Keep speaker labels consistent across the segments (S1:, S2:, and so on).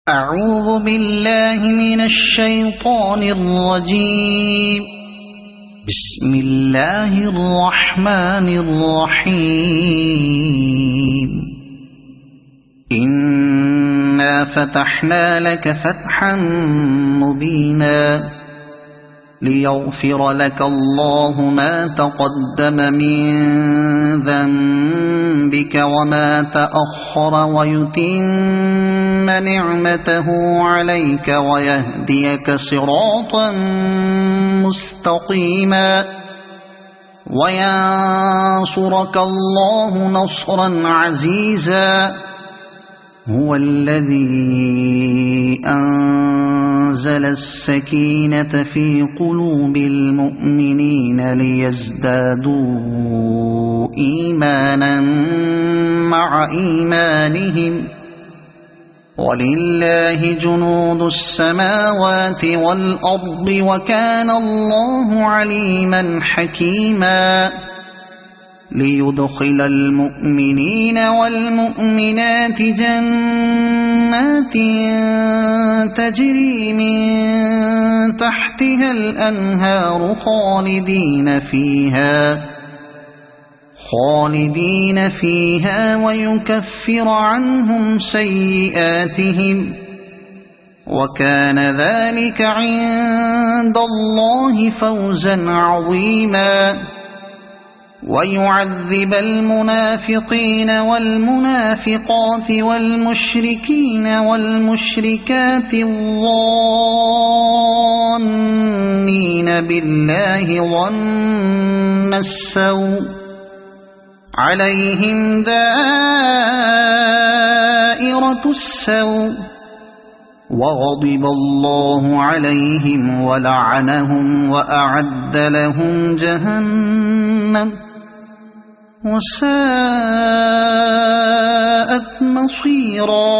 S1: أعوذ بالله من الشيطان الرجيم. بسم الله الرحمن الرحيم. إنا فتحنا لك فتحا مبينا ليغفر لك الله ما تقدم من ذنبك وما تأخر ويتم نعمته عليك ويهديك صراطا مستقيما وينصرك الله نصرا عزيزا. هو الذي أنزل السكينة في قلوب المؤمنين ليزدادوا إيمانا مع إيمانهم ولله جنود السماوات والأرض وكان الله عليما حكيما. ليدخل المؤمنين والمؤمنات جنات تجري من تحتها الأنهار خالدين فيها ويكفر عنهم سيئاتهم وكان ذلك عند الله فوزا عظيما. ويعذب المنافقين والمنافقات والمشركين والمشركات الظانين بالله ظن السوء عليهم دائرة السوء وغضب الله عليهم ولعنهم وأعد لهم جهنم وساءت مصيرا.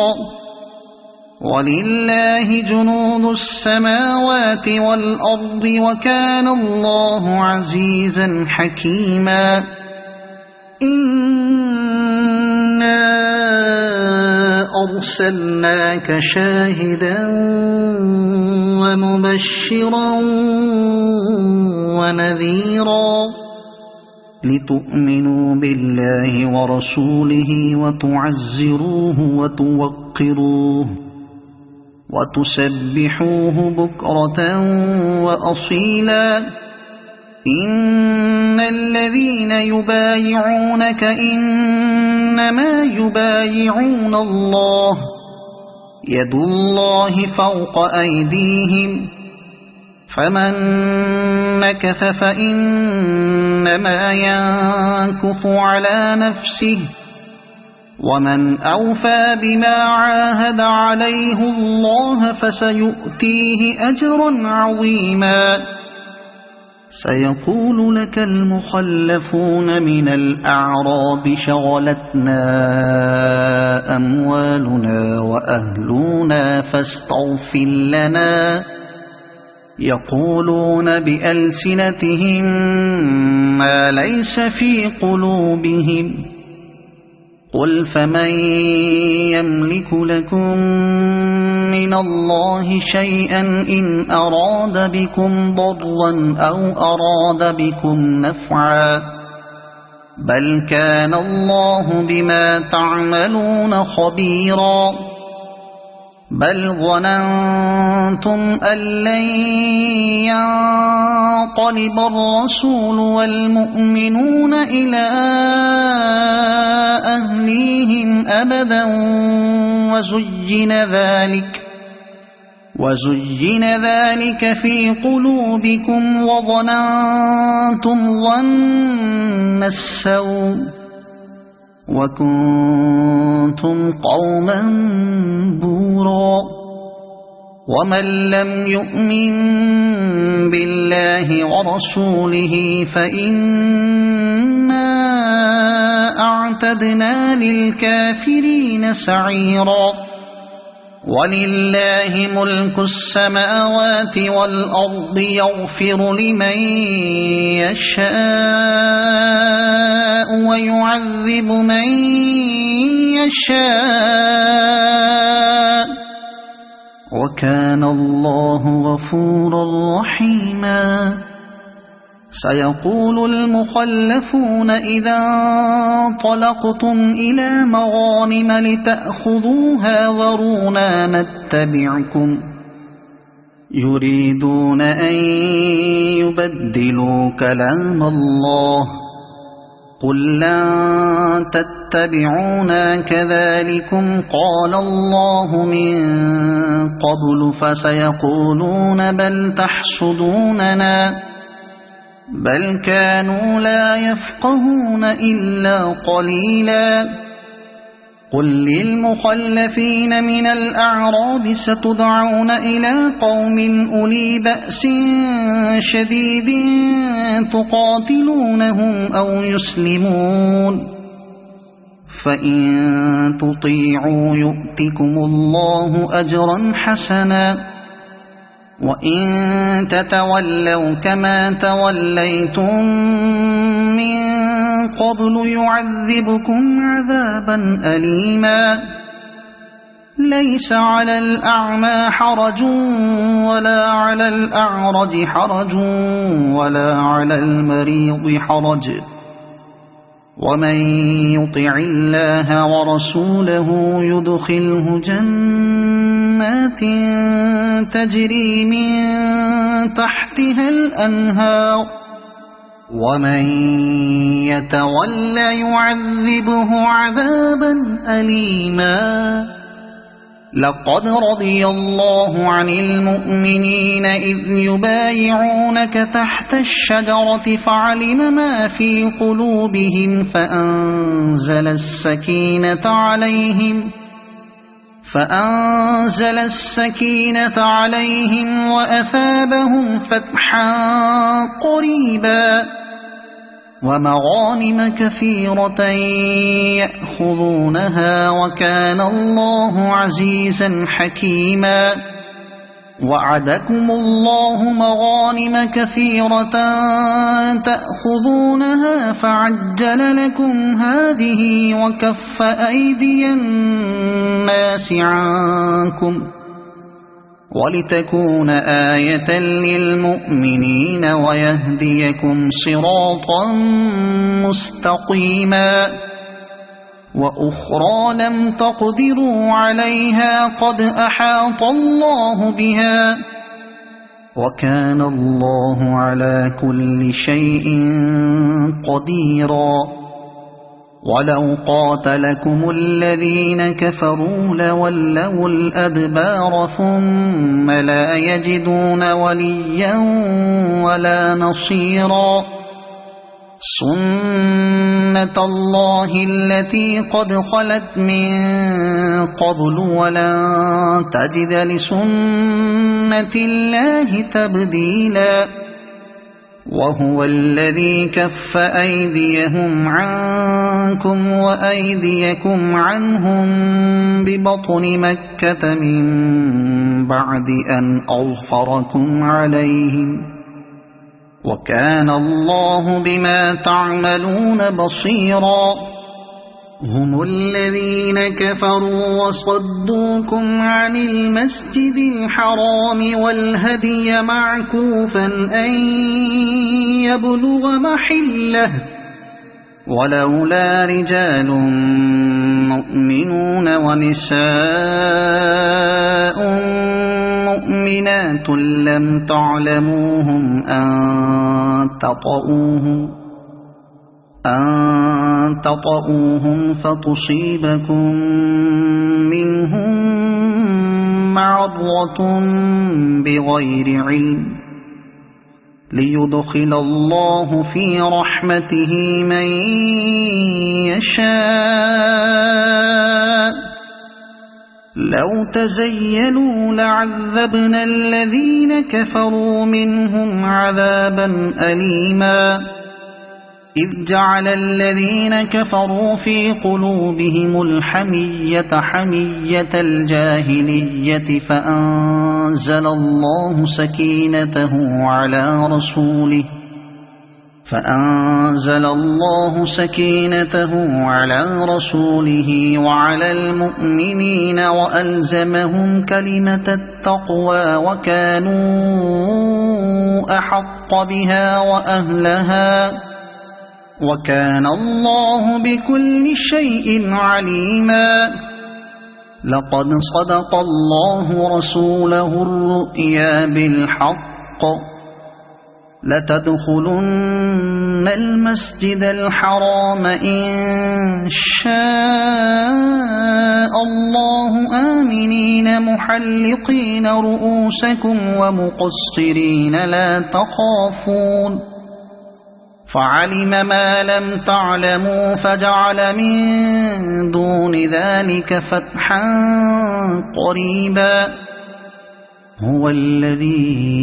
S1: ولله جنود السماوات والأرض وكان الله عزيزا حكيما. إنا أرسلناك شاهدا ومبشرا ونذيرا لتؤمنوا بالله ورسوله وتعزروه وتوقروه وتسبحوه بكرة وأصيلا. إن الذين يبايعونك إنما يبايعون الله يد الله فوق أيديهم فمن نكث فإنما ينكث على نفسه ومن أوفى بما عاهد عليه الله فسيؤتيه أجرا عظيما. سيقول لك المخلفون من الأعراب شغلتنا أموالنا وأهلنا فاستغفر لنا. يقولون بألسنتهم ما ليس في قلوبهم قل فمن يملك لكم من الله شيئا إن أراد بكم ضرا أو أراد بكم نفعا بل كان الله بما تعملون خبيرا. بل ظننتم أن لن ينقلب الرسول والمؤمنون إلى أهليهم أبدا وزين ذلك في قلوبكم وظننتم ظن السوء وكنتم قوما بورا. ومن لم يؤمن بالله ورسوله فإنا أعتدنا للكافرين سعيرا. ولله ملك السماوات والأرض يغفر لمن يشاء ويعذب من يشاء وكان الله غفورا رحيما. سيقول المخلفون إذا انطلقتم إلى مغانم لتأخذوها ذرونا نتبعكم يريدون أن يبدلوا كلام الله قل لن تتبعونا كذلكم قال الله من قبل فسيقولون بل تحسدوننا بل كانوا لا يفقهون إلا قليلا. قل للمخلفين من الأعراب ستدعون إلى قوم أولي بأس شديد تقاتلونهم أو يسلمون فإن تطيعوا يؤتكم الله أجرا حسنا وإن تتولوا كما توليتم من قبل يعذبكم عذابا أليما. ليس على الأعمى حرج ولا على الأعرج حرج ولا على المريض حرج ومن يطع الله ورسوله يدخله جنات تجري من تحتها الأنهار ومن يتول يعذبه عذابا أليما. لقد رضي الله عن المؤمنين إذ يبايعونك تحت الشجرة فعلم ما في قلوبهم فأنزل السكينة عليهم وأثابهم فتحا قريبا ومغانم كثيرة يأخذونها وكان الله عزيزا حكيما. وعدكم الله مغانم كثيرة تأخذونها فعجل لكم هذه وكف أيدي الناس عنكم ولتكون آية للمؤمنين ويهديكم صراطا مستقيما. وأخرى لم تقدروا عليها قد أحاط الله بها وكان الله على كل شيء قديرا. ولو قاتلكم الذين كفروا لولوا الأدبار ثم لا يجدون وليا ولا نصيرا. سنة الله التي قد خلت من قبل ولن تجد لسنة الله تبديلا. وهو الذي كف أيديهم عنكم وأيديكم عنهم ببطن مكة من بعد أن أظفركم عليهم وكان الله بما تعملون بصيرا. هم الذين كفروا وصدوكم عن المسجد الحرام والهدي معكوفا أن يبلغ محله ولولا رجال مؤمنون ونساء مؤمنات لم تعلموهم أن تطؤوهم فتصيبكم منهم معرة بغير علم ليدخل الله في رحمته من يشاء. لو تزيلوا لعذبنا الذين كفروا منهم عذابا أليما. إذ جعل الذين كفروا في قلوبهم الحمية حمية الجاهلية فأنزل الله سكينته على رسوله فأنزل الله سكينته على رسوله وعلى المؤمنين وألزمهم كلمة التقوى وكانوا أحق بها وأهلها وكان الله بكل شيء عليما. لقد صدق الله رسوله الرؤيا بالحق لتدخلن المسجد الحرام إن شاء الله آمنين محلقين رؤوسكم ومقصرين لا تخافون فعلم ما لم تعلموا فجعل من دون ذلك فتحا قريبا. هو الذي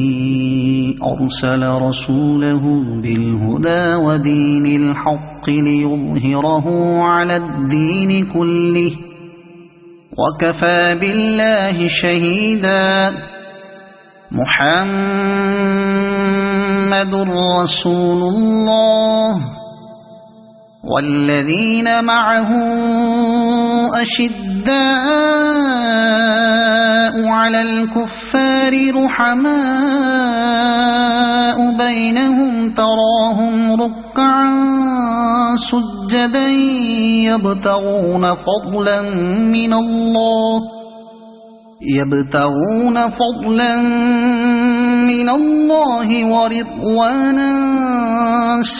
S1: أرسل رسوله بالهدى ودين الحق ليظهره على الدين كله وكفى بالله شهيدا. محمد رسول الله والذين معه أشداء على الكفار رحماء بينهم تراهم ركعا سجدا يبتغون فضلا من الله ورضوانا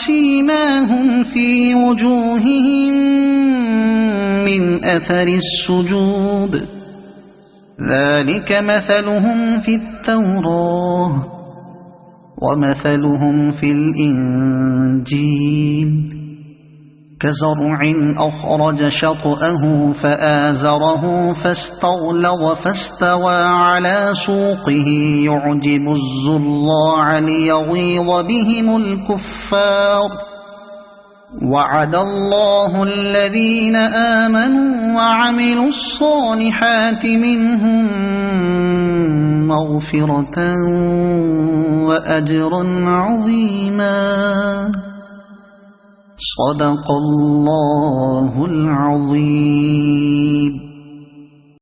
S1: سيماهم في وجوههم من أثر السجود ذلك مثلهم في التوراة ومثلهم في الإنجيل كزرع أخرج شطأه فآزره فاستغلظ فاستوى على سوقه يعجب الزراع ليغيظ بهم الكفار. وعد الله الذين آمنوا وعملوا الصالحات منهم مغفرة وأجرا عظيما. صدق الله العظيم.